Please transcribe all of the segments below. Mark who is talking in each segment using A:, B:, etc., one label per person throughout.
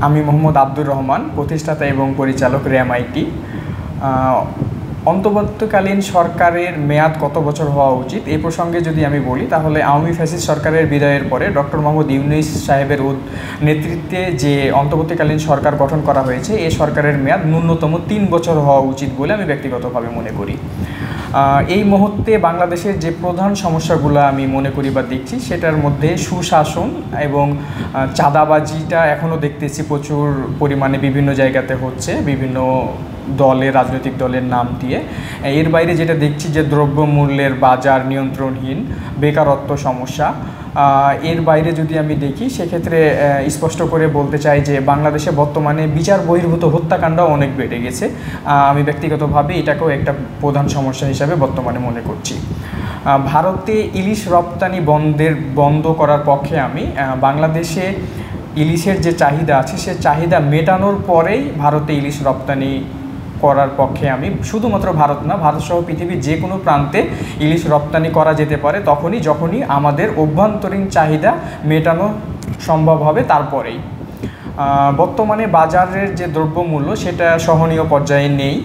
A: আমি মোহাম্মদ আব্দুর রহমান, প্রতিষ্ঠাতা এবং পরিচালক র্যাম আইটি। অন্তর্বর্তীকালীন সরকারের মেয়াদ কত বছর হওয়া উচিত এই প্রসঙ্গে যদি আমি বলি, তাহলে আওয়ামী ফ্যাসিস্ট সরকারের বিদায়ের পরে ডক্টর মোহাম্মদ ইউনূস সাহেবের নেতৃত্বে যে অন্তর্বর্তীকালীন সরকার গঠন করা হয়েছে, এই সরকারের মেয়াদ ন্যূনতম 3 বছর হওয়া উচিত বলে আমি ব্যক্তিগতভাবে মনে করি। এই মুহূর্তে বাংলাদেশের যে প্রধান সমস্যাগুলো আমি মনে করি বা দেখছি, সেটার মধ্যে সুশাসন এবং চাঁদাবাজিটা এখনও দেখতেছি প্রচুর পরিমাণে বিভিন্ন জায়গাতে হচ্ছে, বিভিন্ন রাজনৈতিক দলের নাম দিয়ে। এর বাইরে যেটা দেখছি যে দ্রব্যমূল্যের বাজার নিয়ন্ত্রণহীন, বেকারত্ব সমস্যা। এর বাইরে যদি আমি দেখি, সেক্ষেত্রে স্পষ্ট করে বলতে চাই যে বাংলাদেশে বর্তমানে বিচার বহির্ভূত হত্যাকাণ্ড অনেক বেড়ে গেছে। আমি ব্যক্তিগতভাবে এটাকেও একটা প্রধান সমস্যা হিসাবে বর্তমানে মনে করছি। ভারতে ইলিশ রপ্তানি বন্ধ করার পক্ষে আমি। বাংলাদেশে ইলিশের যে চাহিদা আছে, সে চাহিদা মেটানোর পরেই ভারতে ইলিশ রপ্তানি করার পক্ষে আমি। শুধুমাত্র ভারত না, ভারতসহ পৃথিবীর যে কোনো প্রান্তে ইলিশ রপ্তানি করা যেতে পারে যখনই আমাদের অভ্যন্তরীণ চাহিদা মেটানো সম্ভব হবে, তারপরেই। বর্তমানে বাজারের যে দ্রব্যমূল্য, সেটা সহনীয় পর্যায়ে নেই।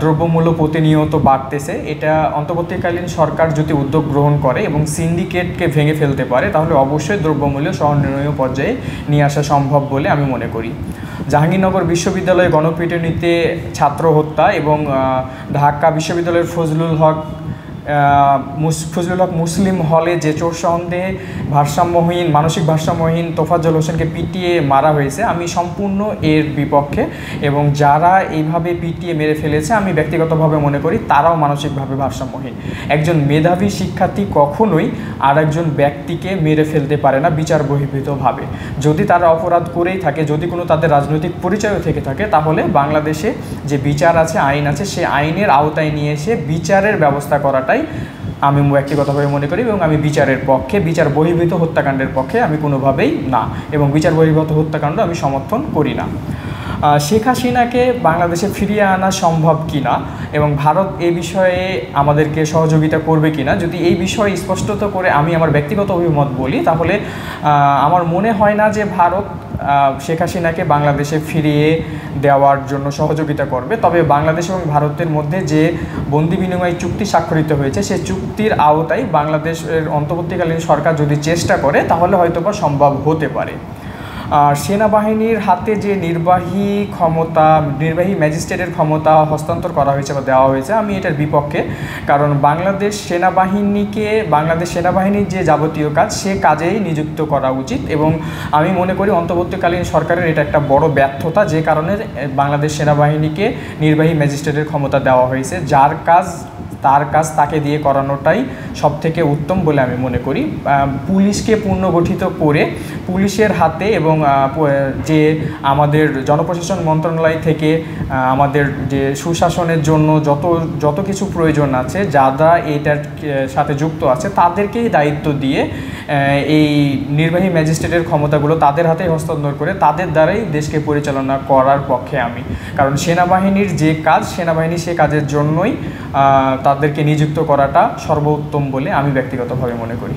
A: দ্রব্যমূল্য প্রতিনিয়ত বাড়তেছে। এটা অন্তর্বর্তীকালীন সরকার যদি উদ্যোগ গ্রহণ করে এবং সিন্ডিকেটকে ভেঙে ফেলতে পারে, তাহলে অবশ্যই দ্রব্যমূল্য সহনীয় পর্যায়ে নিয়ে আসা সম্ভব বলে আমি মনে করি। জাহাঙ্গীরনগর বিশ্ববিদ্যালয়ে গণপিটুনিতে ছাত্র হত্যা এবং ঢাকা বিশ্ববিদ্যালয়ের ফজলুল হক মুসলিম হলে যে চোর সন্দেহে মানসিক ভারসাম্যহীন তোফাজ্জল হোসেনকে পিটিয়ে মারা হয়েছে, আমি সম্পূর্ণ এর বিপক্ষে। এবং যারা এইভাবে পিটিয়ে মেরে ফেলেছে, আমি ব্যক্তিগতভাবে মনে করি তারাও মানসিকভাবে ভারসাম্যহীন। একজন মেধাবী শিক্ষার্থী কখনোই আর একজন ব্যক্তিকে মেরে ফেলতে পারে না বিচার বহির্ভূতভাবে। যদি তারা অপরাধ করেই থাকে, যদি কোনো তাদের রাজনৈতিক পরিচয়ও থেকে থাকে, তাহলে বাংলাদেশে যে বিচার আছে, আইন আছে, সে আইনের আওতায় নিয়ে এসে বিচারের ব্যবস্থা করাটাই আমি ব্যক্তিগতভাবে মনে করি। এবং আমি বিচারের পক্ষে, বিচার বহির্ভূত হত্যাকাণ্ডের পক্ষে আমি কোনোভাবেই না, এবং বিচার বহির্ভূত হত্যাকাণ্ড আমি সমর্থন করি না। শেখ হাসিনাকে বাংলাদেশে ফিরিয়ে আনা সম্ভব কিনা এবং ভারত এ বিষয়ে আমাদেরকে সহযোগিতা করবে কিনা, যদি এই বিষয়ে স্পষ্টত করে আমি আমার ব্যক্তিগত অভিমত বলি, তাহলে আমার মনে হয় না যে ভারত শেখ হাসিনাকে বাংলাদেশে ফিরিয়ে দেওয়ার জন্য সহযোগিতা করবে। তবে বাংলাদেশ এবং ভারতের মধ্যে যে বন্দি বিনিময় চুক্তি স্বাক্ষরিত হয়েছে, সেই চুক্তির আওতায় বাংলাদেশের অন্তর্বর্তীকালীন সরকার যদি চেষ্টা করে, তাহলে হয়তোবা সম্ভব হতে পারে। আর সেনাবাহিনীর হাতে যে নির্বাহী ম্যাজিস্ট্রেটের ক্ষমতা হস্তান্তর করা হয়েছে বা দেওয়া হয়েছে, আমি এটার বিপক্ষে। কারণ বাংলাদেশ সেনাবাহিনীর যে যাবতীয় কাজ, সে কাজেই নিযুক্ত করা উচিত। এবং আমি মনে করি অন্তর্বর্তীকালীন সরকারের এটা একটা বড় ব্যর্থতা, যে কারণে বাংলাদেশ সেনাবাহিনীকে নির্বাহী ম্যাজিস্ট্রেটের ক্ষমতা দেওয়া হয়েছে। তার কাজ তাকে দিয়ে করানোটাই সবথেকে উত্তম বলে আমি মনে করি। পুলিশকে পুনর্গঠিত করে পুলিশের হাতে এবং যে আমাদের জনপ্রশাসন মন্ত্রণালয় থেকে আমাদের যে সুশাসনের জন্য যত কিছু প্রয়োজন আছে, যারা এটার সাথে যুক্ত আছে, তাদেরকেই দায়িত্ব দিয়ে এই নির্বাহী ম্যাজিস্ট্রেটের ক্ষমতাগুলো তাদের হাতেই হস্তান্তর করে তাদের দ্বারাই দেশকে পরিচালনা করার পক্ষে আমি। কারণ সেনাবাহিনীর যে কাজ, সেনাবাহিনী সে কাজের জন্যই তাদেরকে নিযুক্ত করাটা সর্বোত্তম বলে আমি ব্যক্তিগতভাবে মনে করি।